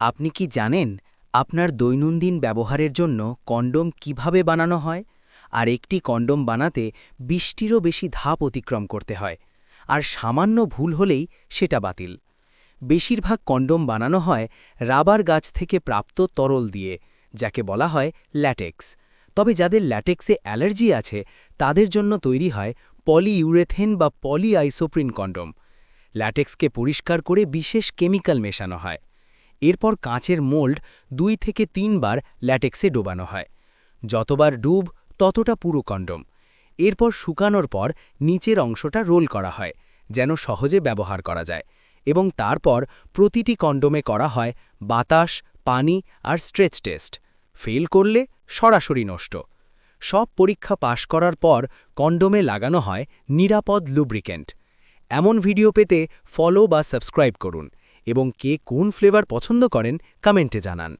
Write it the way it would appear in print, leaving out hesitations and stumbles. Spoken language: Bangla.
আপনি কি জানেন আপনার দৈনন্দিন ব্যবহারের জন্য কন্ডোম কিভাবে বানানো হয়? আর একটি কন্ডোম বানাতে ২০টিরও বেশি ধাপ অতিক্রম করতে হয়, আর সামান্য ভুল হলেই সেটা বাতিল। বেশিরভাগ কন্ডোম বানানো হয় রাবার গাছ থেকে প্রাপ্ত তরল দিয়ে, যাকে বলা হয় ল্যাটেক্স। তবে যাদের ল্যাটেক্সে অ্যালার্জি আছে তাদের জন্য তৈরি হয় পলিইউরেথেন বা পলিআইসোপ্রিন কন্ডোম। ল্যাটেক্সকে পরিষ্কার করে বিশেষ কেমিক্যাল মেশানো হয়। এরপর কাঁচের মোল্ড ২ থেকে ৩ বার ল্যাটেক্সে ডোবানো হয়। যতবার ডুব ততটা পুরো কন্ডোম। এরপর শুকানোর পর নিচের অংশটা রোল করা হয় যেন সহজে ব্যবহার করা যায়, এবং তারপর প্রতিটি কন্ডোমে করা হয় বাতাস, পানি আর স্ট্রেচ টেস্ট। ফেল করলে সরাসরি নষ্ট। সব পরীক্ষা পাশ করার পর কন্ডোমে লাগানো হয় নিরাপদ লুব্রিকেন্ট। এমন ভিডিও পেতে ফলো বা সাবস্ক্রাইব করুন, এবং কে কোন ফ্লেভার পছন্দ করেন কমেন্টে জানান।